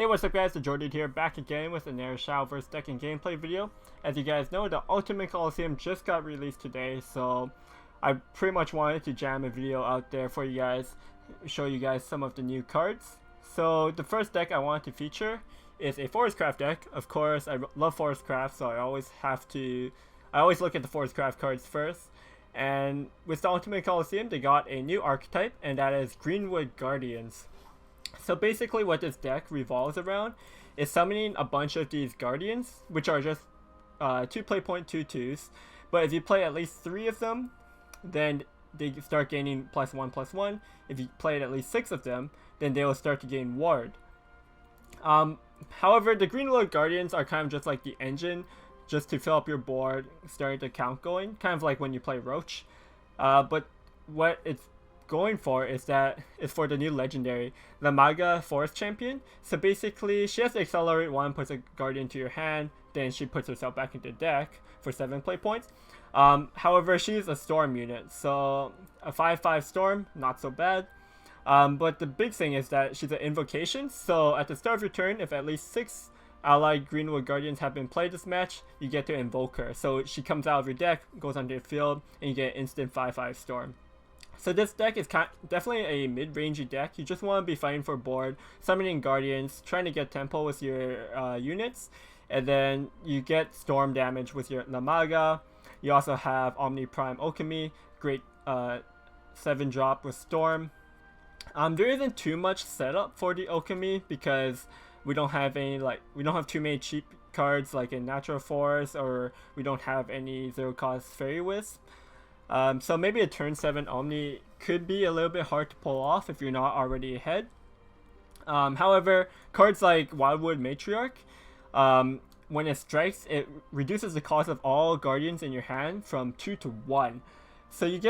Hey, what's up guys, TheJordude here, back again with another Shadowverse deck and gameplay video. As you guys know, the Ultimate Colosseum just got released today, so I pretty much wanted to jam a video out there for you guys, show you guys some of the new cards. So the first deck I wanted to feature is a Forest Craft deck. Of course, I love Forest Craft, so I always look at the Forest Craft cards first. And with the Ultimate Colosseum, they got a new archetype, and that is Greenwood Guardians. So basically what this deck revolves around is summoning a bunch of these guardians, which are just 2 play point 2/2s. But if you play at least 3 of them, then they start gaining +1/+1. If you play at least 6 of them, then they will start to gain ward. However, the Greenwood Guardians are kind of just like the engine, just to fill up your board, starting the count going, kind of like when you play Roach. But what it's going for is for the new legendary, the Maga Forest Champion. So basically, she has to accelerate 1, puts a guardian to your hand, then she puts herself back into the deck for 7 play points. However, she's a storm unit, so a 5/5 storm, not so bad. But the big thing is that she's an invocation, so at the start of your turn, if at least 6 allied Greenwood Guardians have been played this match, you get to invoke her. So she comes out of your deck, goes onto the field, and you get an instant 5/5 storm. So this deck is definitely a mid-rangey deck. You just want to be fighting for board, summoning guardians, trying to get tempo with your units, and then you get storm damage with your Namaga. You also have Omni Prime Alchemy, great 7-drop with storm. There isn't too much setup for the Alchemy because we don't have too many cheap cards like in Natural Forest, or we don't have any 0-cost Fairy Wisp. So maybe a turn 7 Omni could be a little bit hard to pull off if you're not already ahead. However, cards like Wildwood Matriarch, when it strikes, it reduces the cost of all guardians in your hand from 2 to 1. So you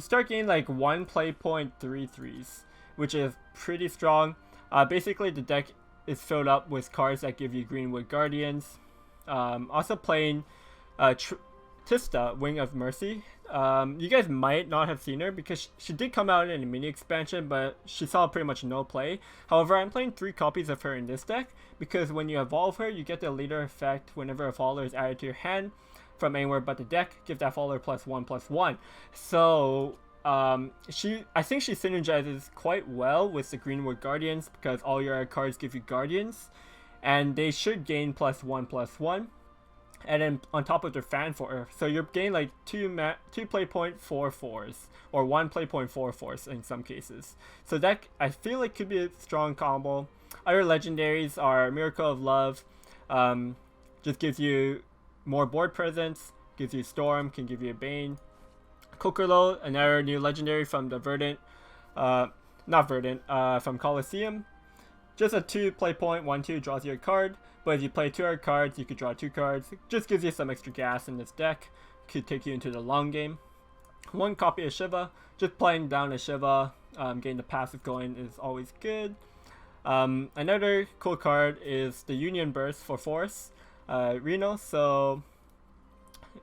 start getting like 1 play point 3/3s, which is pretty strong. Basically, the deck is filled up with cards that give you Greenwood Guardians. Also playing Tista, Wing of Mercy. You guys might not have seen her because she did come out in a mini expansion, but she saw pretty much no play. However, I'm playing 3 copies of her in this deck because when you evolve her, you get the leader effect whenever a follower is added to your hand from anywhere but the deck. Give that follower +1/+1. So I think she synergizes quite well with the Greenwood Guardians because all your cards give you guardians, and they should gain +1/+1. And then on top of their fan for, so you're getting like 2 play point 4/4s or 1 play point 4/4s in some cases. So that I feel like could be a strong combo. Other legendaries are Miracle of Love, just gives you more board presence, gives you Storm, can give you a Bane. Kokolo, another new legendary from the from Colosseum. Just a 2 play point 1/2 draws you a card. But if you play 2 hard cards, you could draw 2 cards. Just gives you some extra gas in this deck. Could take you into the long game. 1 copy of Shiva. Just playing down a Shiva, getting the passive going is always good. Another cool card is the Union Burst for Force Reno. So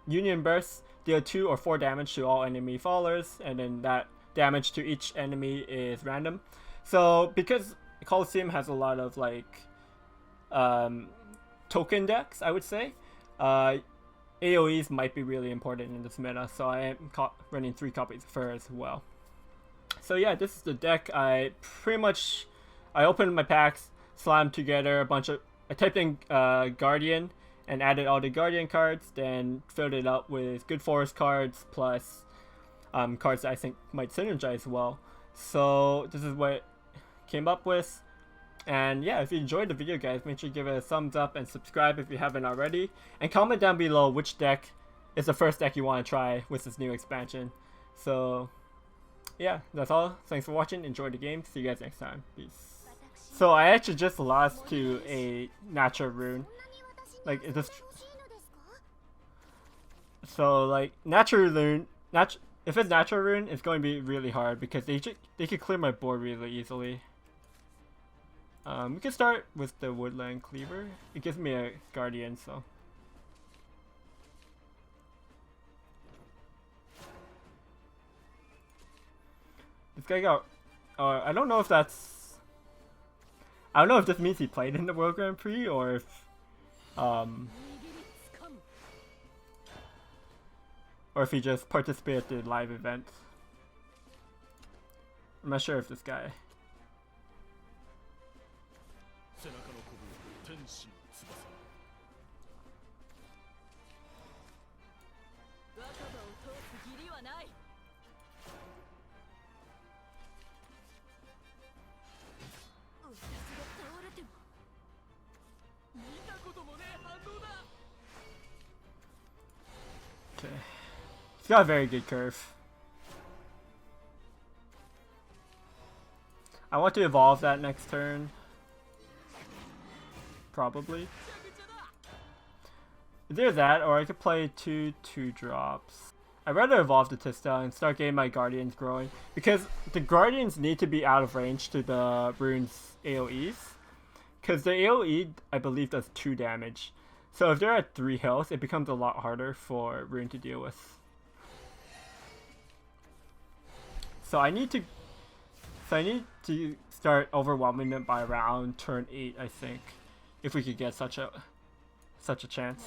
Union Burst, deal 2 or 4 damage to all enemy followers, and then that damage to each enemy is random. So because Colosseum has a lot of like token decks, I would say AoEs might be really important in this meta, so I am running 3 copies of her as well. So yeah, this is the deck. I opened my packs, slammed together a bunch of, I typed in Guardian and added all the Guardian cards, then filled it up with good Forest cards plus cards that I think might synergize well. So this is what it came up with. And yeah, if you enjoyed the video guys, make sure you give it a thumbs up and subscribe if you haven't already. And comment down below which deck is the first deck you want to try with this new expansion. So yeah, that's all. Thanks for watching. Enjoy the game. See you guys next time. Peace. So I actually just lost to a Natural Rune. Like, is this... So like, Natural Rune... If it's Natural Rune, it's going to be really hard because they could clear my board really easily. We can start with the Woodland Cleaver. It gives me a Guardian, so. This guy got... I don't know if that's... I don't know if this means he played in the World Grand Prix or if he just participated in live events. I'm not sure if this guy. Okay. He's got a very good curve. I want to evolve that next turn. Probably. Either that, or I could play 2 drops. I'd rather evolve the Tista and start getting my Guardians growing, because the Guardians need to be out of range to the Rune's AoEs. Because the AoE, I believe, does 2 damage. So if they're at 3 health, it becomes a lot harder for Rune to deal with. So I need to start overwhelming them by around turn 8, I think, if we could get such a chance.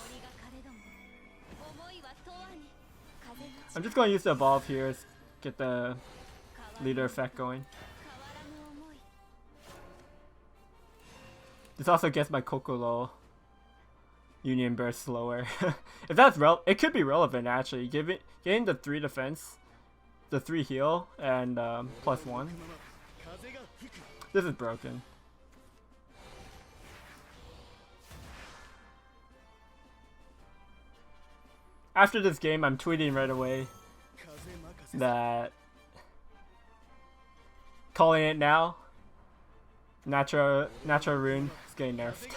I'm just going to use the evolve here, get the leader effect going. This also gets my Kokoro Union Burst slower. If that's it could be relevant actually. Getting the 3 defense, the 3 heal, and +1. This is broken. After this game, I'm tweeting right away that calling it now. Natural Rune is getting nerfed.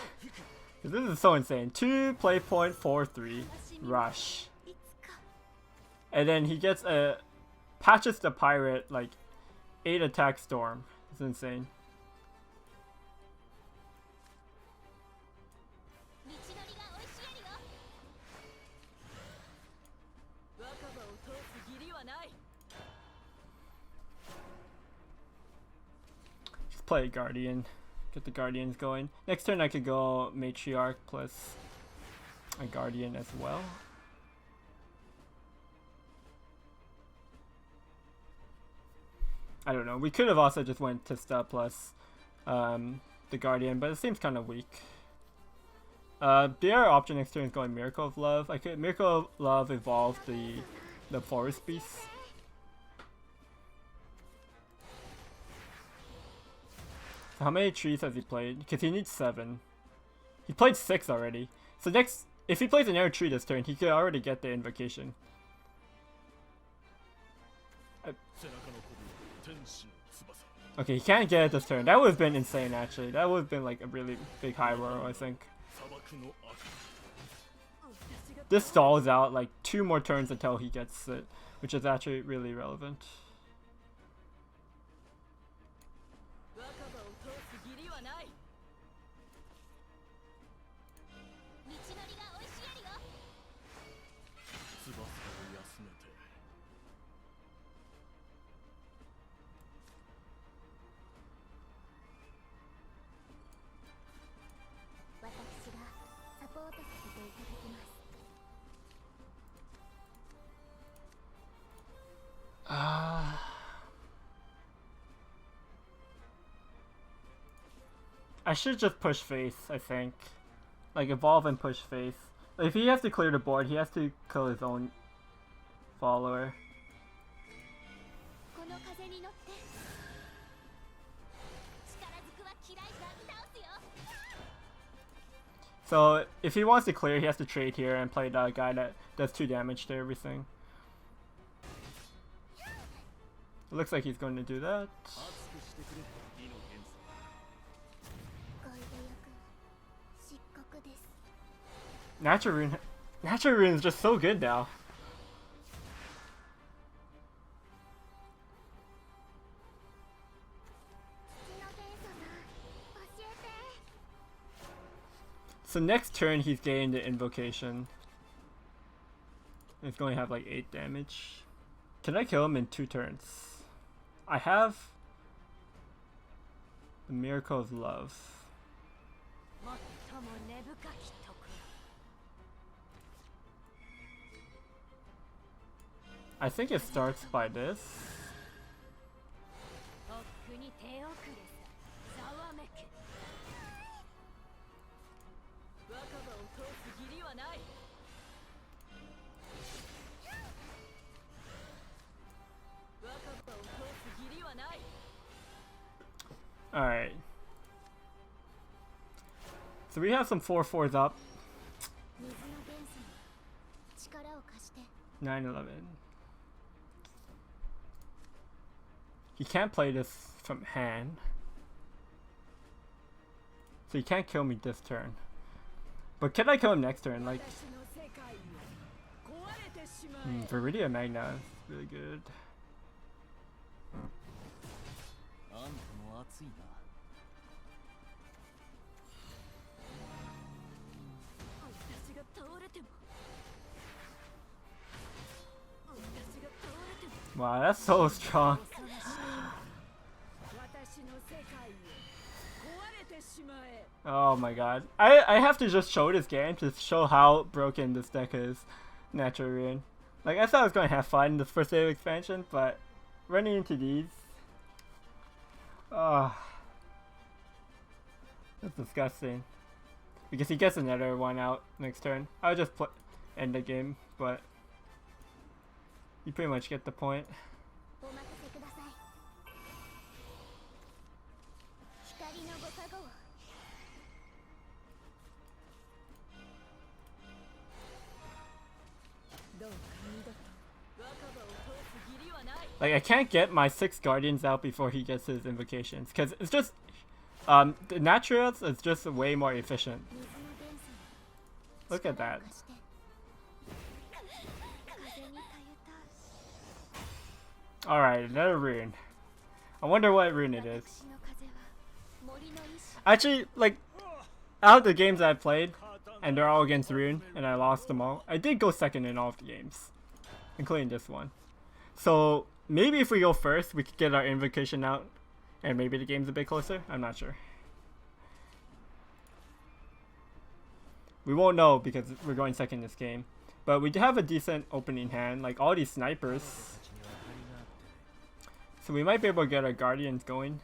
This is so insane. 2 play point, 4/3 rush, and then he gets a patches the pirate like 8 attack storm. It's insane. Just play a Guardian. Get the Guardians going. Next turn I could go Matriarch plus a Guardian as well. I don't know. We could have also just went Tista plus the Guardian, but it seems kind of weak. The other option next turn is going Miracle of Love. I could Miracle of Love evolve the Forest Beast. So how many trees has he played? Because he needs 7. He played 6 already. So next, if he plays another tree this turn, he could already get the invocation. Okay, he can't get it this turn. That would have been insane actually. That would have been like a really big high roll, I think. This stalls out like 2 more turns until he gets it, which is actually really relevant. I should just push face, I think. Like evolve and push face. Like, if he has to clear the board, he has to kill his own follower. So if he wants to clear, he has to trade here and play the guy that does 2 damage to everything. It looks like he's going to do that. Natural Rune is just so good now. So next turn he's getting the invocation. He's going to have like 8 damage. Can I kill him in 2 turns? I have the Miracle of Love. I think it starts by this. Alright. So we have some 4/4s up. 9/11. He can't play this from hand. So he can't kill me this turn. But can I kill him next turn? Like, Viridia Magna is really good. Wow, that's so strong. Oh my god. I have to just show this game to show how broken this deck is. Natural Rune. Like, I thought I was going to have fun in the first day of expansion, but running into these... Oh. That's disgusting. Because he gets another one out next turn. I'll just end the game, but... You pretty much get the point. Like, I can't get my 6 Guardians out before he gets his invocations, because it's just the Naturals is just way more efficient. Look at that. Alright, another rune. I wonder what rune it is. Actually, like, out of the games I've played, and they're all against Rune, and I lost them all, I did go second in all of the games, including this one. So, maybe if we go first, we could get our invocation out, and maybe the game's a bit closer? I'm not sure. We won't know because we're going second this game. But we do have a decent opening hand, like all these snipers. So we might be able to get our Guardians going.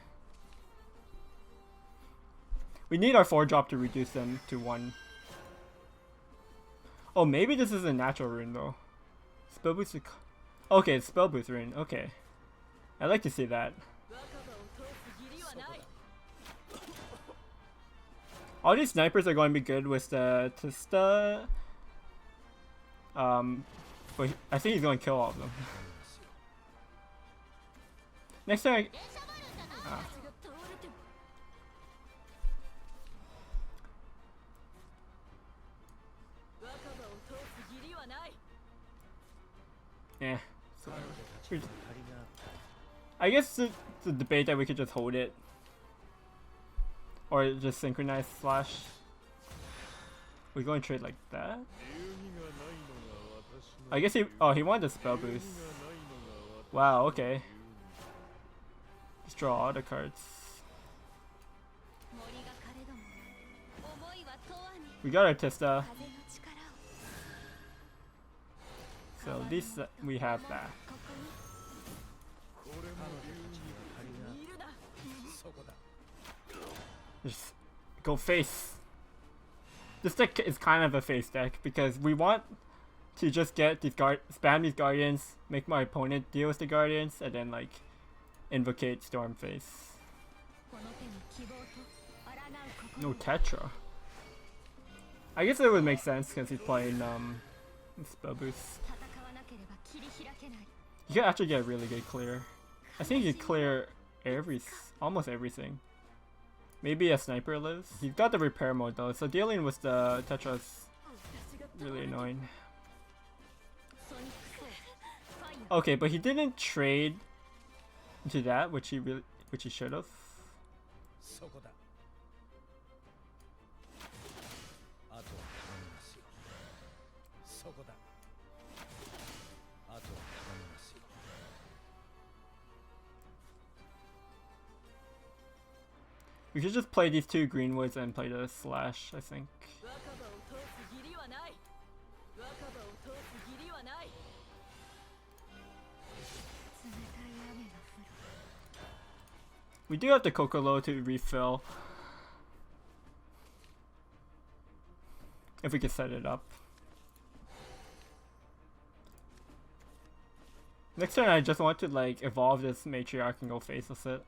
We need our 4-drop to reduce them to 1. Oh, maybe this is a natural rune though. Spell boost. Okay, it's spell boost rune. Okay, I'd like to see that. All these snipers are going to be good with the Tista. But I think he's going to kill all of them. Next time. Yeah. So, I guess it's a debate that we could just hold it. Or just synchronize slash. We're going to trade like that? I guess he wanted a spell boost. Wow, okay. Just draw all the cards. We got our Tista. So at least we have that. Just go face. This deck is kind of a face deck because we want to just get these spam these Guardians, make my opponent deal with the Guardians, and then like invocate Stormface. No Tetra. I guess it would make sense because he's playing spell boost. You can actually get a really good clear. I think you can clear almost everything. Maybe a sniper lives. He's got the repair mode though, so dealing with the Tetra is really annoying. Okay, but he didn't trade into that, which he should have. We could just play these two greenwoods and play the slash, I think. We do have the Kokolo to refill. If we could set it up. Next turn I just want to like evolve this matriarch and go faceless it.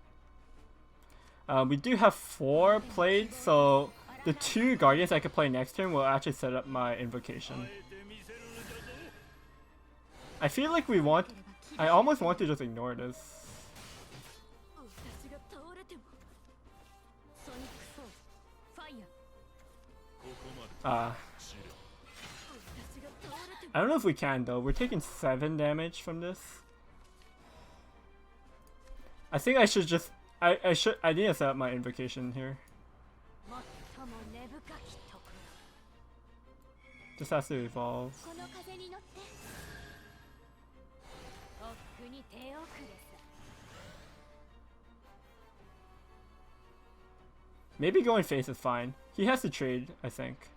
We do have 4 played, so the 2 guardians I could play next turn will actually set up my invocation. I feel like I almost want to just ignore this. I don't know if we can though. We're taking 7 damage from this. I think I should just I need to set up my invocation here. Just has to evolve. Maybe going face is fine. He has to trade, I think.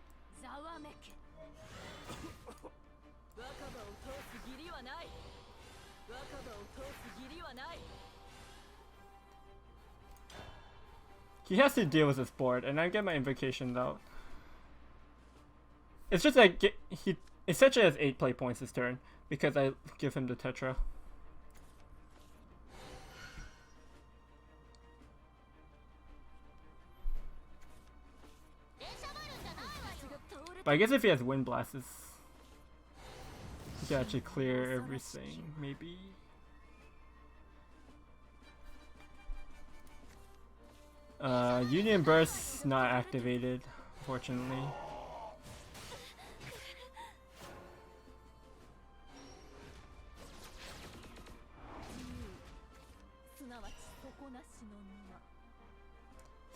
He has to deal with this board, and I get my invocation out. It's just like he essentially has 8 play points this turn because I give him the Tetra. But I guess if he has Wind Blasts, he can actually clear everything, maybe. Union Burst not activated, fortunately.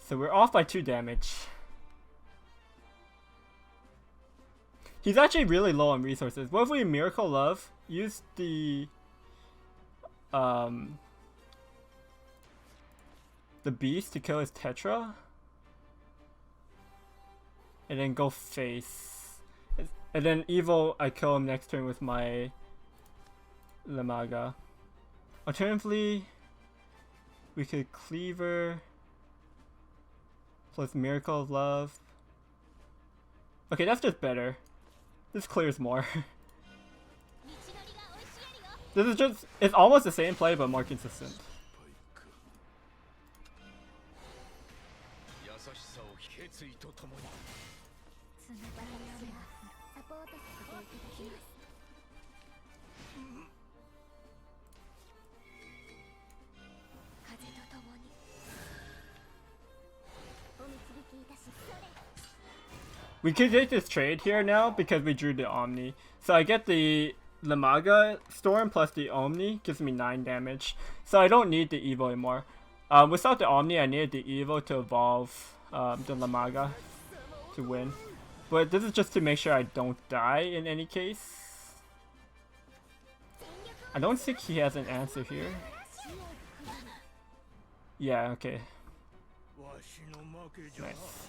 So we're off by 2 damage. He's actually really low on resources. What if we Miracle Love? Use the beast to kill his Tetra? And then go face. And then Evo, I kill him next turn with my Lamaga. Alternatively, we could Cleaver plus Miracle of Love. Okay, that's just better. This clears more. This is just, it's almost the same play but more consistent. We could take this trade here now because we drew the Omni. So I get the Lamaga Storm plus the Omni, gives me 9 damage. So I don't need the Evo anymore. Without the Omni, I needed the Evo to evolve the Lamaga to win. But this is just to make sure I don't die in any case. I don't think he has an answer here. Yeah, okay. Nice.